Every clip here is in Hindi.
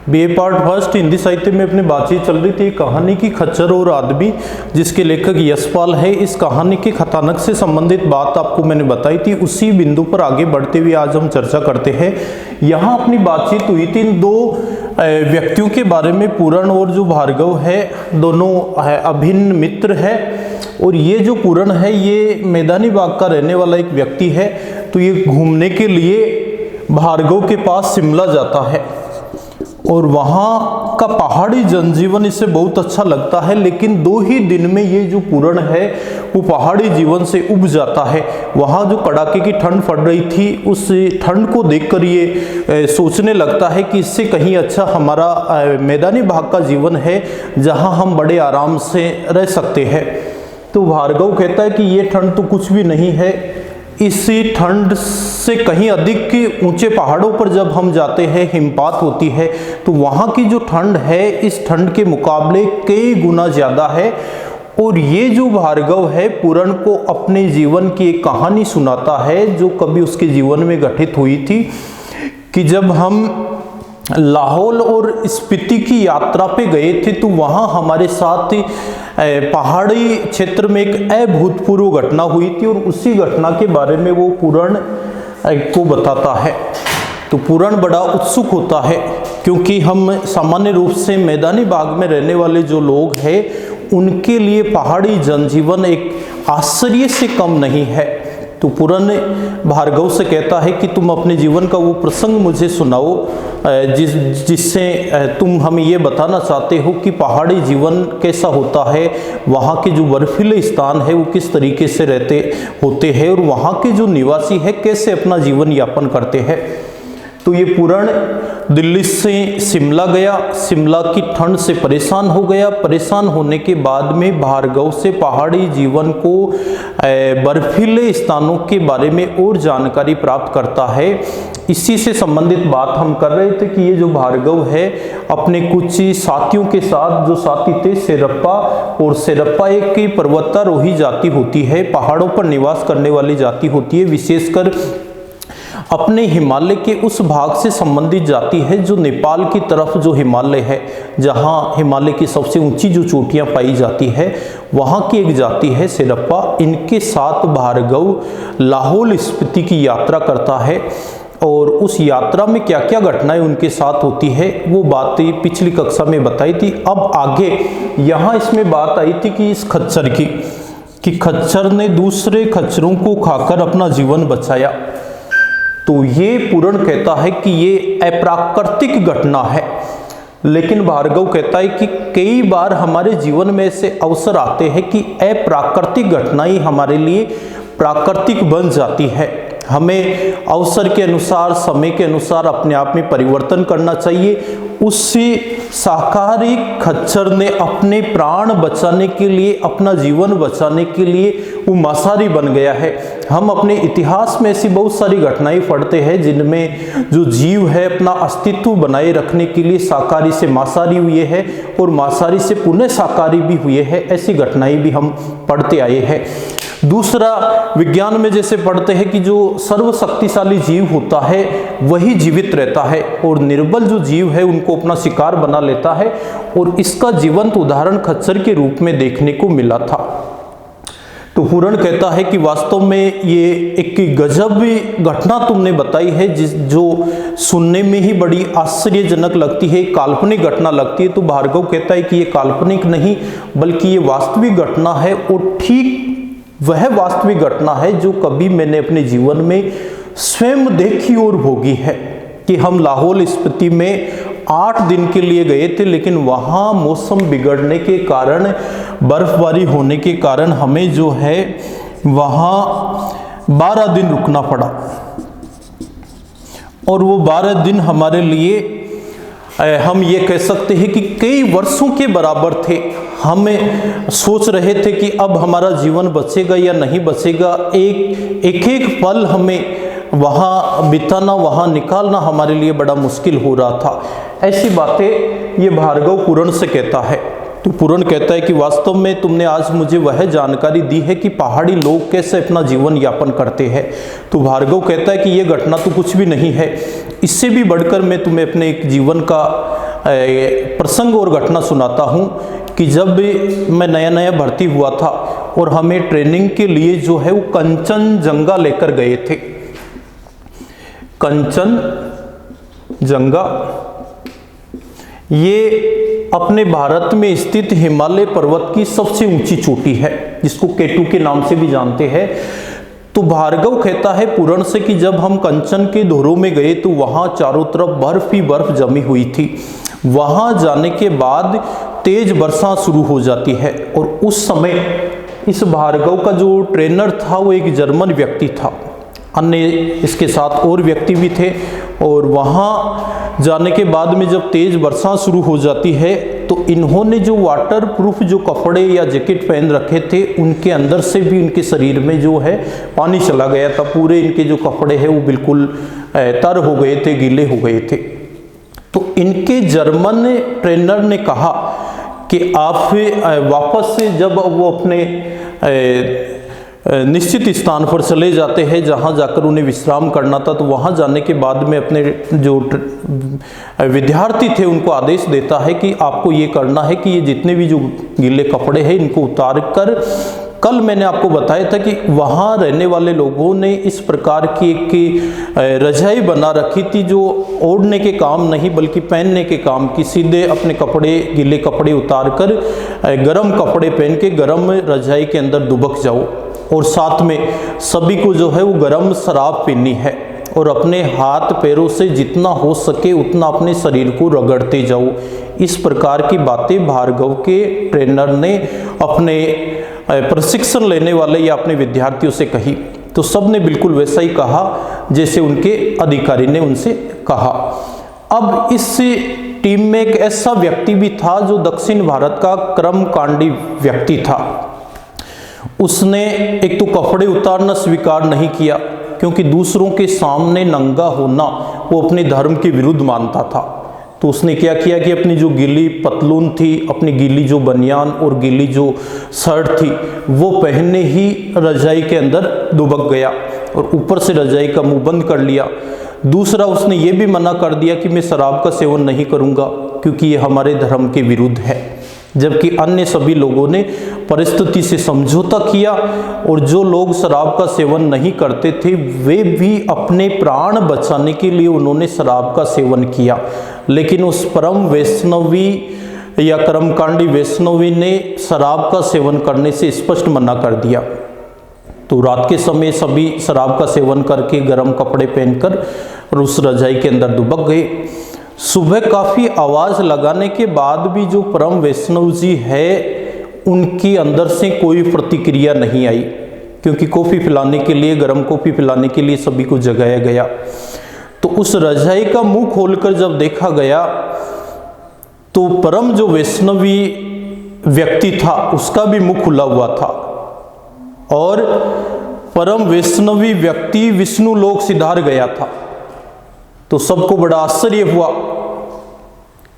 बीए पार्ट फर्स्ट हिंदी साहित्य में अपनी बातचीत चल रही थी कहानी की खच्चर और आदमी, जिसके लेखक यशपाल है। इस कहानी के कथानक से संबंधित बात आपको मैंने बताई थी। उसी बिंदु पर आगे बढ़ते हुए आज हम चर्चा करते हैं। यहाँ अपनी बातचीत हुई थी इन दो व्यक्तियों के बारे में, पूरण और जो भार्गव है, दोनों अभिन्न मित्र है। और ये जो पूरण है ये मैदानी बाग का रहने वाला एक व्यक्ति है। तो ये घूमने के लिए भार्गव के पास शिमला जाता है और वहाँ का पहाड़ी जनजीवन इसे बहुत अच्छा लगता है। लेकिन 2 ही दिन में ये जो पूरण है वो पहाड़ी जीवन से उब जाता है। वहाँ जो कड़ाके की ठंड पड़ रही थी, उस ठंड को देखकर ये सोचने लगता है कि इससे कहीं अच्छा हमारा मैदानी भाग का जीवन है, जहाँ हम बड़े आराम से रह सकते हैं। तो भार्गव कहता है कि ये ठंड तो कुछ भी नहीं है, इसी ठंड से कहीं अधिक के ऊंचे पहाड़ों पर जब हम जाते हैं, हिमपात होती है, तो वहाँ की जो ठंड है इस ठंड के मुकाबले कई गुना ज़्यादा है। और ये जो भार्गव है पूरण को अपने जीवन की एक कहानी सुनाता है जो कभी उसके जीवन में घटित हुई थी, कि जब हम लाहौल और स्पीति की यात्रा पे गए थे तो वहाँ हमारे साथ पहाड़ी क्षेत्र में एक अभूतपूर्व घटना हुई थी। और उसी घटना के बारे में वो पूरण को बताता है। तो पूरण बड़ा उत्सुक होता है, क्योंकि हम सामान्य रूप से मैदानी भाग में रहने वाले जो लोग हैं उनके लिए पहाड़ी जनजीवन एक आश्चर्य से कम नहीं है। तो पूरण भार्गव से कहता है कि तुम अपने जीवन का वो प्रसंग मुझे सुनाओ जिससे तुम हमें ये बताना चाहते हो कि पहाड़ी जीवन कैसा होता है, वहाँ के जो बर्फीले स्थान है वो किस तरीके से रहते होते हैं, और वहाँ के जो निवासी है कैसे अपना जीवन यापन करते हैं। तो ये पूरण दिल्ली से शिमला गया, शिमला की ठंड से परेशान हो गया। परेशान होने के बाद में भार्गव से पहाड़ी जीवन को बर्फीले स्थानों के बारे में और जानकारी प्राप्त करता है। इसी से संबंधित बात हम कर रहे थे कि ये जो भार्गव है अपने कुछ साथियों के साथ, जो साथी थे शेरप्पा, और शेरप्पा एक पर्वतारोही जाति होती है, पहाड़ों पर निवास करने वाली जाति होती है, विशेषकर अपने हिमालय के उस भाग से संबंधित जाति है जो नेपाल की तरफ जो हिमालय है, जहाँ हिमालय की सबसे ऊंची जो चोटियाँ पाई जाती है, वहाँ की एक जाति है शेरप्पा। इनके साथ भार्गव लाहौल स्पीति की यात्रा करता है, और उस यात्रा में क्या क्या घटनाएं उनके साथ होती है वो बातें पिछली कक्षा में बताई थी। अब आगे यहाँ इसमें बात आई थी कि इस खच्चर की, कि खच्चर ने दूसरे खच्चरों को खाकर अपना जीवन बचाया। तो ये पूरण कहता है कि ये अप्राकृतिक घटना है, लेकिन भार्गव कहता है कि कई बार हमारे जीवन में ऐसे अवसर आते हैं कि अप्राकृतिक घटनाएं हमारे लिए प्राकृतिक बन जाती है। हमें अवसर के अनुसार, समय के अनुसार अपने आप में परिवर्तन करना चाहिए। उससे शाकाहारी खच्चर ने अपने प्राण बचाने के लिए, अपना जीवन बचाने के लिए वो मांसाहारी बन गया है। हम अपने इतिहास में ऐसी बहुत सारी घटनाएं पढ़ते हैं जिनमें जो जीव है अपना अस्तित्व बनाए रखने के लिए शाकाहारी से मांसाहारी हुए हैं और मांसाहारी से पुनः शाकाहारी भी हुए हैं। ऐसी घटनाएं भी हम पढ़ते आए हैं। दूसरा, विज्ञान में जैसे पढ़ते हैं कि जो सर्वशक्तिशाली जीव होता है वही जीवित रहता है, और निर्बल जो जीव है उनको अपना शिकार बना लेता है, और इसका जीवंत उदाहरण खच्चर के रूप में देखने को मिला था। तो पूरण कहता है कि वास्तव में ये एक गजब घटना तुमने बताई है जो सुनने में ही बड़ी आश्चर्यजनक लगती है, काल्पनिक घटना लगती है। तो भार्गव कहता है कि ये काल्पनिक नहीं बल्कि ये वास्तविक घटना है, और ठीक वह वास्तविक घटना है जो कभी मैंने अपने जीवन में स्वयं देखी और भोगी है। कि हम लाहौल स्पीति में 8 दिन के लिए गए थे, लेकिन वहाँ मौसम बिगड़ने के कारण, बर्फबारी होने के कारण हमें जो है वहाँ 12 दिन रुकना पड़ा, और वो 12 दिन हमारे लिए हम ये कह सकते हैं कि कई वर्षों के बराबर थे। हमें सोच रहे थे कि अब हमारा जीवन बचेगा या नहीं बचेगा। एक पल हमें वहाँ बिताना, वहाँ निकालना हमारे लिए बड़ा मुश्किल हो रहा था। ऐसी बातें ये भार्गव पूरण से कहता है। तो पूरण कहता है कि वास्तव में तुमने आज मुझे वह जानकारी दी है कि पहाड़ी लोग कैसे अपना जीवन यापन करते हैं। तो भार्गव कहता है कि यह घटना तो कुछ भी नहीं है, इससे भी बढ़कर मैं तुम्हें अपने एक जीवन का प्रसंग और घटना सुनाता हूँ कि जब मैं नया नया भर्ती हुआ था और हमें ट्रेनिंग के लिए जो है वो कंचनजंगा लेकर गए थे। कंचनजंगा ये अपने भारत में स्थित हिमालय पर्वत की सबसे ऊंची चोटी है, जिसको K2 के नाम से भी जानते हैं। तो भार्गव कहता है पुराण से कि जब हम कंचन के धोरों में गए तो वहां चारों तरफ बर्फ ही बर्फ जमी हुई थी। वहां जाने के बाद तेज वर्षा शुरू हो जाती है और उस समय इस भार्गव का जो ट्रेनर था वो एक जर्मन व्यक्ति था, अन्य इसके साथ और व्यक्ति भी थे। और वहाँ जाने के बाद में जब तेज वर्षा शुरू हो जाती है तो इन्होंने जो वाटर प्रूफ जो कपड़े या जैकेट पहन रखे थे उनके अंदर से भी इनके शरीर में जो है पानी चला गया था। पूरे इनके जो कपड़े हैं वो बिल्कुल तर हो गए थे, गीले हो गए थे। तो इनके जर्मन ट्रेनर ने कहा कि आप वापस से जब वो अपने निश्चित स्थान पर चले जाते हैं जहां जाकर उन्हें विश्राम करना था, तो वहां जाने के बाद में अपने जो विद्यार्थी थे उनको आदेश देता है कि आपको ये करना है कि ये जितने भी जो गीले कपड़े हैं इनको उतार कर, कल मैंने आपको बताया था कि वहाँ रहने वाले लोगों ने इस प्रकार की एक रजाई बना रखी थी जो ओढ़ने के काम नहीं बल्कि पहनने के काम की। सीधे अपने कपड़े, गीले कपड़े उतार कर गर्म कपड़े पहन के गर्म रजाई के अंदर दुबक जाओ और साथ में सभी को जो है वो गर्म शराब पीनी है और अपने हाथ पैरों से जितना हो सके उतना अपने शरीर को रगड़ते जाओ। इस प्रकार की बातें भार्गव के ट्रेनर ने अपने प्रशिक्षण लेने वाले या अपने विद्यार्थियों से कही। तो सब ने बिल्कुल वैसा ही कहा जैसे उनके अधिकारी ने उनसे कहा। अब इस टीम में एक ऐसा व्यक्ति भी था जो दक्षिण भारत का कर्मकांडी व्यक्ति था। उसने एक तो कपड़े उतारना स्वीकार नहीं किया क्योंकि दूसरों के सामने नंगा होना वो अपने धर्म के विरुद्ध मानता था। तो उसने क्या किया कि अपनी जो गीली पतलून थी, अपनी गीली जो बनियान और गीली जो शर्ट थी वो पहनने ही रजाई के अंदर दुबक गया और ऊपर से रजाई का मुंह बंद कर लिया। दूसरा, उसने ये भी मना कर दिया कि मैं शराब का सेवन नहीं करूँगा क्योंकि ये हमारे धर्म के विरुद्ध है। जबकि अन्य सभी लोगों ने परिस्थिति से समझौता किया और जो लोग शराब का सेवन नहीं करते थे वे भी अपने प्राण बचाने के लिए उन्होंने शराब का सेवन किया। लेकिन उस परम वैष्णवी या कर्मकांडी वैष्णवी ने शराब का सेवन करने से स्पष्ट मना कर दिया। तो रात के समय सभी शराब का सेवन करके गर्म कपड़े पहनकर उस रजाई के अंदर दुबक गए। सुबह काफ़ी आवाज़ लगाने के बाद भी जो परम वैष्णव जी है उनकी अंदर से कोई प्रतिक्रिया नहीं आई क्योंकि कॉफ़ी पिलाने के लिए, गर्म कॉफ़ी पिलाने के लिए सभी को जगाया गया। तो उस रजाई का मुंह खोलकर जब देखा गया तो परम जो वैष्णवी व्यक्ति था उसका भी मुंह खुला हुआ था और परम वैष्णवी व्यक्ति विष्णु लोक सिधार गया था। तो सबको बड़ा आश्चर्य हुआ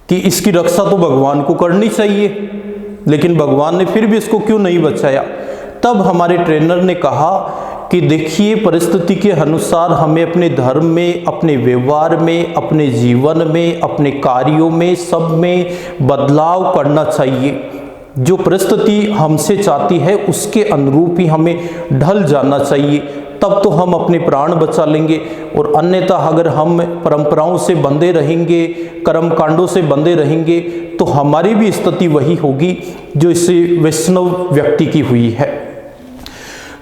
कि इसकी रक्षा तो भगवान को करनी चाहिए, लेकिन भगवान ने फिर भी इसको क्यों नहीं बचाया। तब हमारे ट्रेनर ने कहा कि देखिए, परिस्थिति के अनुसार हमें अपने धर्म में, अपने व्यवहार में, अपने जीवन में, अपने कार्यों में, सब में बदलाव करना चाहिए। जो परिस्थिति हमसे चाहती है उसके अनुरूप ही हमें ढल जाना चाहिए, तब तो हम अपने प्राण बचा लेंगे। और अन्यथा अगर हम परंपराओं से बंधे रहेंगे, कर्म कांडों से बंधे रहेंगे तो हमारी भी स्थिति वही होगी जो इस वैष्णव व्यक्ति की हुई है।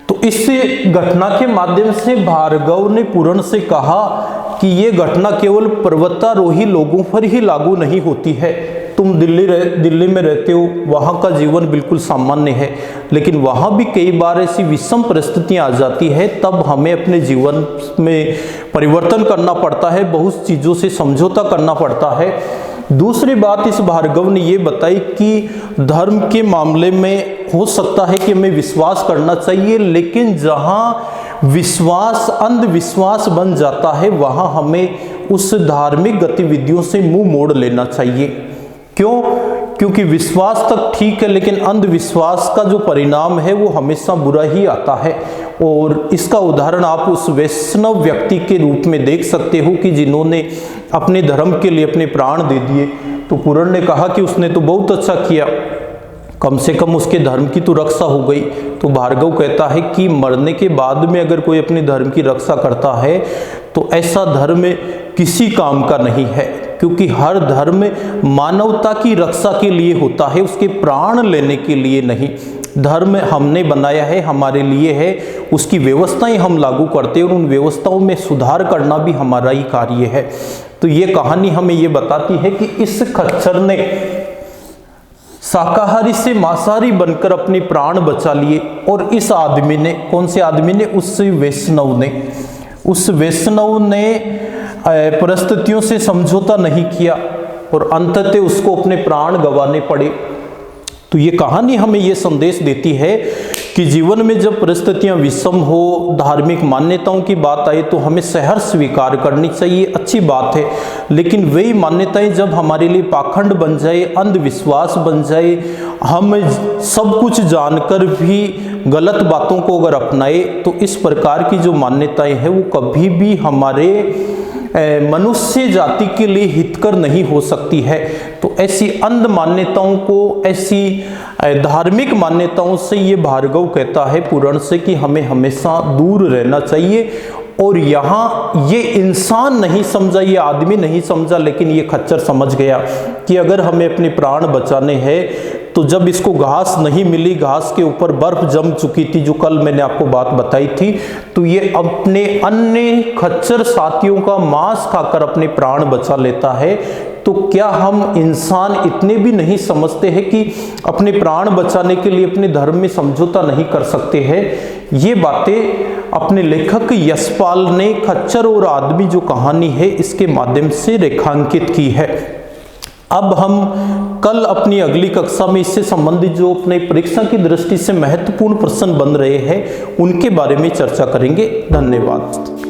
तो इस घटना के माध्यम से भार्गव ने पुराण से कहा कि ये घटना केवल पर्वतारोही लोगों पर ही लागू नहीं होती है। तुम दिल्ली में रहते हो, वहाँ का जीवन बिल्कुल सामान्य है, लेकिन वहाँ भी कई बार ऐसी विषम परिस्थितियाँ आ जाती है, तब हमें अपने जीवन में परिवर्तन करना पड़ता है, बहुत चीज़ों से समझौता करना पड़ता है। दूसरी बात इस भार्गव ने ये बताई कि धर्म के मामले में हो सकता है कि हमें विश्वास करना चाहिए, लेकिन जहाँ विश्वास अंधविश्वास बन जाता है वहाँ हमें उस धार्मिक गतिविधियों से मुंह मोड़ लेना चाहिए। क्यों? क्योंकि विश्वास तक ठीक है, लेकिन अंधविश्वास का जो परिणाम है वो हमेशा बुरा ही आता है। और इसका उदाहरण आप उस वैष्णव व्यक्ति के रूप में देख सकते हो कि जिन्होंने अपने धर्म के लिए अपने प्राण दे दिए। तो पुराण ने कहा कि उसने तो बहुत अच्छा किया, कम से कम उसके धर्म की तो रक्षा हो गई। तो भार्गव कहता है कि मरने के बाद में अगर कोई अपने धर्म की रक्षा करता है तो ऐसा धर्म किसी काम का नहीं है, क्योंकि हर धर्म मानवता की रक्षा के लिए होता है, उसके प्राण लेने के लिए नहीं। धर्म हमने बनाया है, हमारे लिए है, उसकी व्यवस्थाएं हम लागू करते हैं और उन व्यवस्थाओं में सुधार करना भी हमारा ही कार्य है। तो ये कहानी हमें ये बताती है कि इस खच्चर ने शाकाहारी से मांसाहारी बनकर अपने प्राण बचा लिए। और इस आदमी ने, कौन से आदमी ने? उस वैष्णव ने परिस्थितियों से समझौता नहीं किया और अंततः उसको अपने प्राण गंवाने पड़े। तो ये कहानी हमें ये संदेश देती है कि जीवन में जब परिस्थितियां विषम हो, धार्मिक मान्यताओं की बात आए तो हमें सहर्ष स्वीकार करनी चाहिए, अच्छी बात है। लेकिन वही मान्यताएं जब हमारे लिए पाखंड बन जाए, अंधविश्वास बन जाए, हम सब कुछ जानकर भी गलत बातों को अगर अपनाए, तो इस प्रकार की जो मान्यताएं हैं वो कभी भी हमारे मनुष्य जाति के लिए हितकर नहीं हो सकती है। तो ऐसी अंध मान्यताओं को, ऐसी धार्मिक मान्यताओं से ये भार्गव कहता है पुराण से कि हमें हमेशा दूर रहना चाहिए। और यहाँ ये इंसान नहीं समझा, ये आदमी नहीं समझा, लेकिन ये खच्चर समझ गया कि अगर हमें अपने प्राण बचाने हैं तो जब इसको घास नहीं मिली, घास के ऊपर बर्फ जम चुकी थी, जो कल मैंने आपको बात बताई थी, तो ये अपने अन्य खच्चर साथियों का मांस खाकर अपने प्राण बचा लेता है। तो क्या हम इंसान इतने भी नहीं समझते हैं कि अपने प्राण बचाने के लिए अपने धर्म में समझौता नहीं कर सकते हैं? ये बातें अपने लेखक यशपाल ने खच्चर और आदमी जो कहानी है इसके माध्यम से रेखांकित की है। अब हम कल अपनी अगली कक्षा में इससे संबंधित जो अपने परीक्षा की दृष्टि से महत्वपूर्ण प्रश्न बन रहे हैं उनके बारे में चर्चा करेंगे। धन्यवाद।